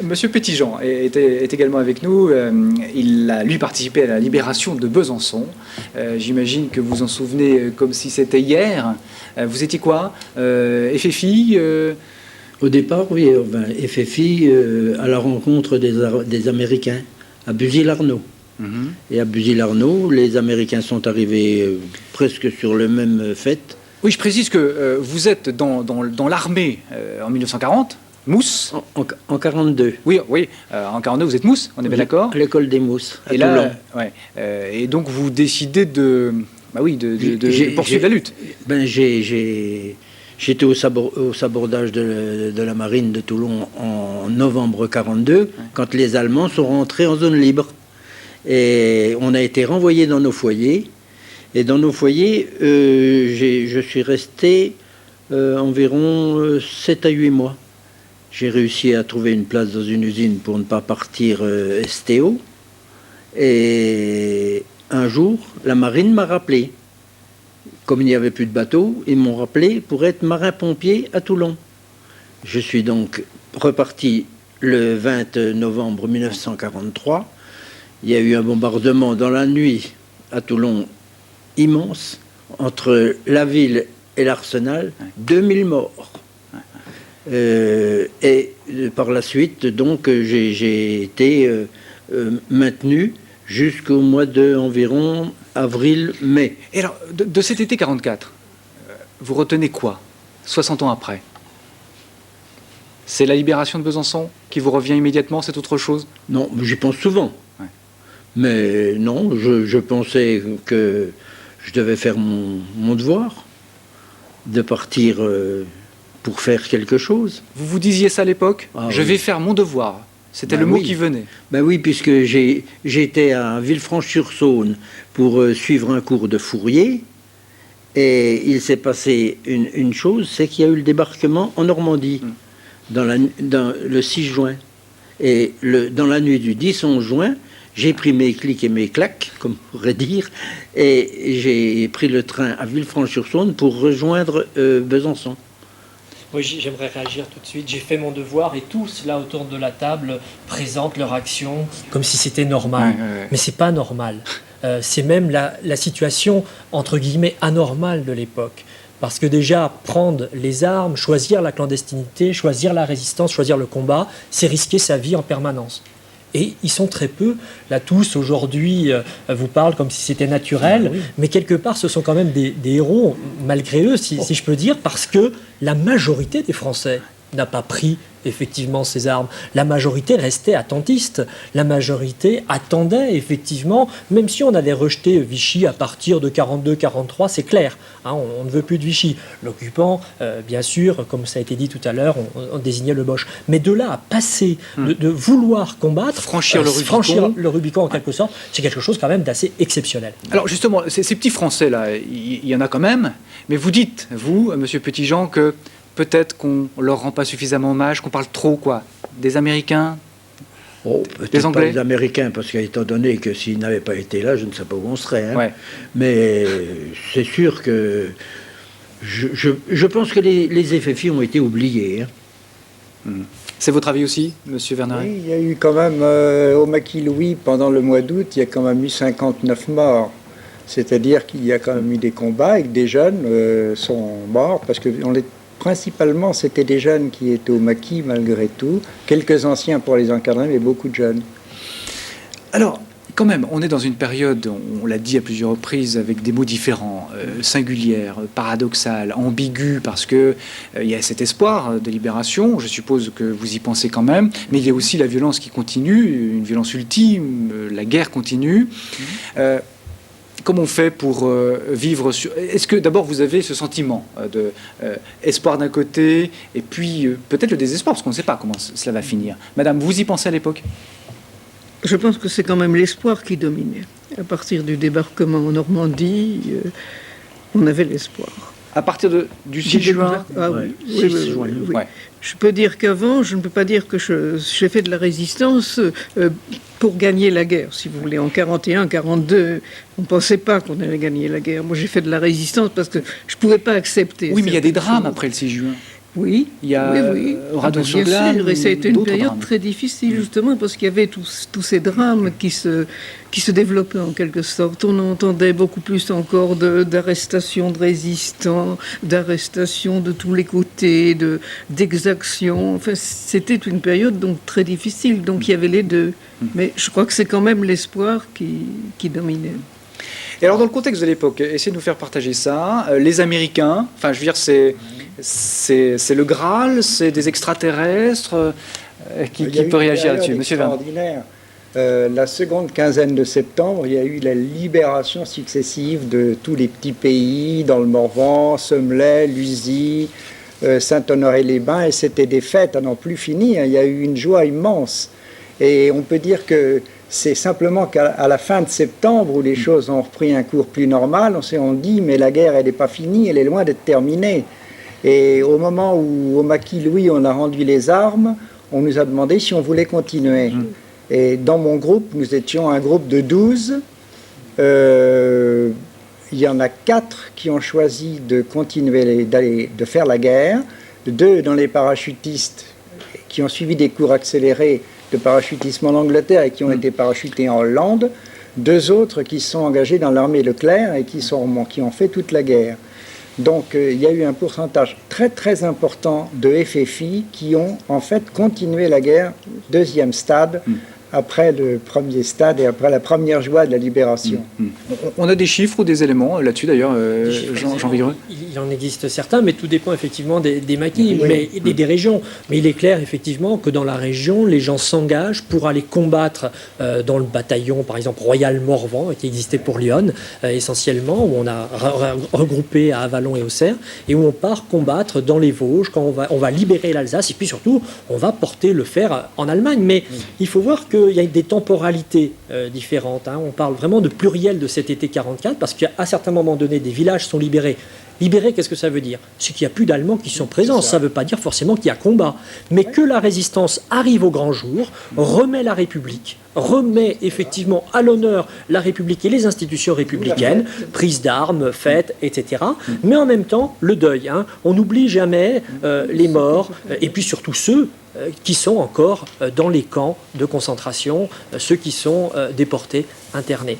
Monsieur Petitjean est également avec nous. Il a, lui, participé à la libération de Besançon. J'imagine que vous en souvenez comme si c'était hier. Vous étiez quoi FFI Au départ, oui, FFI à la rencontre des Américains à Buzy-Larnaud. Et à Buzy-Larnaud, les Américains sont arrivés presque sur le même fait. Oui, je précise que vous êtes dans l'armée en 1940, Mousse. En 42. Oui, en 42, vous êtes Mousse, on est bien d'accord. À l'école des Mousses, à et Toulon. Là, et donc vous décidez de poursuivre la lutte. J'étais au sabordage de la marine de Toulon en novembre 42, quand les Allemands sont rentrés en zone libre. Et on a été renvoyés dans nos foyers. Et dans nos foyers, je suis resté environ 7 à 8 mois. J'ai réussi à trouver une place dans une usine pour ne pas partir STO. Et un jour, la marine m'a rappelé. Comme il n'y avait plus de bateau, ils m'ont rappelé pour être marin-pompier à Toulon. Je suis donc reparti le 20 novembre 1943. Il y a eu un bombardement dans la nuit à Toulon immense, entre la ville et l'arsenal, 2000 morts. Et par la suite, donc, j'ai été maintenu jusqu'au mois de environ avril-mai. Et alors, de cet été 44, vous retenez quoi 60 ans après? C'est la libération de Besançon qui vous revient immédiatement, c'est autre chose? Non, j'y pense souvent. Ouais. Mais non, je pensais que je devais faire mon devoir, de partir pour faire quelque chose. Vous vous disiez ça à l'époque? Je vais faire mon devoir. C'était le mot qui venait. Ben oui, puisque j'étais à Villefranche-sur-Saône pour suivre un cours de Fourier. Et il s'est passé une chose, c'est qu'il y a eu le débarquement en Normandie, dans le 6 juin. Et dans la nuit du 10-11 juin, j'ai pris mes clics et mes claques, comme on pourrait dire, et j'ai pris le train à Villefranche-sur-Saône pour rejoindre Besançon. Oui, j'aimerais réagir tout de suite. J'ai fait mon devoir et tous, là, autour de la table, présentent leur action comme si c'était normal. Ouais. Mais c'est pas normal. C'est même la situation, entre guillemets, anormale de l'époque. Parce que déjà, prendre les armes, choisir la clandestinité, choisir la résistance, choisir le combat, c'est risquer sa vie en permanence. Et ils sont très peu. Là, tous, aujourd'hui, vous parlent comme si c'était naturel. Oui. Mais quelque part, ce sont quand même des héros, malgré eux, si je peux dire, parce que la majorité des Français n'a pas pris effectivement ces armes. La majorité restait attentiste. La majorité attendait effectivement, même si on avait rejeté Vichy à partir de 42-43, c'est clair, hein, on ne veut plus de Vichy. L'occupant, bien sûr, comme ça a été dit tout à l'heure, on désignait le Boche. Mais de là à passer, de vouloir combattre, franchir le Rubicon en quelque sorte, c'est quelque chose quand même d'assez exceptionnel. Alors justement, ces petits Français-là, il y en a quand même, mais vous dites, vous, Monsieur Petitjean, que peut-être qu'on ne leur rend pas suffisamment hommage, qu'on parle trop, des Américains, des Anglais. Pas des Américains, parce qu'étant donné que s'ils n'avaient pas été là, je ne sais pas où on serait. Hein. Ouais. Mais c'est sûr que je pense que les FFI ont été oubliés. Hein. C'est votre avis aussi, Monsieur Verneret? Oui, il y a eu quand même, au Maquis Louis, pendant le mois d'août, il y a quand même eu 59 morts. C'est-à-dire qu'il y a quand même eu des combats et que des jeunes sont morts, parce que principalement, c'était des jeunes qui étaient au maquis, malgré tout. Quelques anciens pour les encadrer, mais beaucoup de jeunes. Alors, quand même, on est dans une période, on l'a dit à plusieurs reprises, avec des mots différents, singulières, paradoxales, ambiguës, parce qu'il y a cet espoir de libération, je suppose que vous y pensez quand même, mais il y a aussi la violence qui continue, une violence ultime, la guerre continue. Comment on fait pour vivre sur... Est-ce que d'abord vous avez ce sentiment d'espoir d'un côté et puis peut-être le désespoir, parce qu'on ne sait pas comment cela va finir. Madame, vous y pensez à l'époque? Je pense que c'est quand même l'espoir qui dominait. À partir du débarquement en Normandie, on avait l'espoir. À partir du 6 juin? Ah oui, oui, juin. Oui. Ouais. Je peux dire qu'avant, je ne peux pas dire que j'ai fait de la résistance pour gagner la guerre, si vous voulez. En 41, 42, on ne pensait pas qu'on allait gagner la guerre. Moi, j'ai fait de la résistance parce que je ne pouvais pas accepter. Oui, mais il y a des drames après le 6 juin. Oui, Il y a oui. Radeau sur Bien Glane, sûr, et ça a été une d'autres période drames. très difficile, justement, parce qu'il y avait tous ces drames qui se développaient en quelque sorte. On entendait beaucoup plus encore d'arrestations de résistants, d'arrestations de tous les côtés, d'exactions. Enfin, c'était une période donc très difficile, donc il y avait les deux. Mais je crois que c'est quand même l'espoir qui dominait. Et alors, dans le contexte de l'époque, essayez de nous faire partager ça. Les Américains, enfin, je veux dire, c'est le Graal, c'est des extraterrestres. Qui peut réagir là-dessus, Monsieur Verne? Extraordinaire. La seconde quinzaine de septembre, il y a eu la libération successive de tous les petits pays dans le Morvan, Semlay, Luzy, Saint-Honoré-les-Bains, et c'était des fêtes à n'en plus finir. Il y a eu une joie immense. Et on peut dire que c'est simplement qu'à la fin de septembre, où les choses ont repris un cours plus normal, on dit, mais la guerre, elle n'est pas finie, elle est loin d'être terminée. Et au moment où, au maquis Louis, on a rendu les armes, on nous a demandé si on voulait continuer. Et dans mon groupe, nous étions un groupe de 12. Il y en a 4 qui ont choisi de continuer, de faire la guerre. 2 dans les parachutistes qui ont suivi des cours accélérés de parachutisme en Angleterre et qui ont été parachutés en Hollande. 2 autres qui sont engagés dans l'armée Leclerc et qui ont fait toute la guerre. Donc il y a eu un pourcentage très très important de FFI qui ont en fait continué la guerre, deuxième stade, après le premier stade et après la première joie de la libération. On a des chiffres ou des éléments là-dessus d'ailleurs, Jean Vigreux? Il en existe certains, mais tout dépend effectivement des maquis Oui. et des régions. Mais il est clair effectivement que dans la région, les gens s'engagent pour aller combattre dans le bataillon, par exemple Royal Morvan, qui existait pour Lyon, essentiellement, où on a regroupé à Avallon et Auxerre, et où on part combattre dans les Vosges, quand on va libérer l'Alsace, et puis surtout, on va porter le fer en Allemagne. Mais il faut voir qu'il y a des temporalités différentes. On parle vraiment de pluriel de cet été 44, parce qu'à certains moments donnés, des villages sont libérés. Libérer, qu'est-ce que ça veut dire? C'est qu'il n'y a plus d'Allemands qui sont présents. Ça ne veut pas dire forcément qu'il y a combat. Mais que la résistance arrive au grand jour, remet la République, remet effectivement à l'honneur la République et les institutions républicaines, prise d'armes, fêtes, etc. Mais en même temps, le deuil. On n'oublie jamais les morts, et puis surtout ceux qui sont encore dans les camps de concentration, ceux qui sont déportés, internés.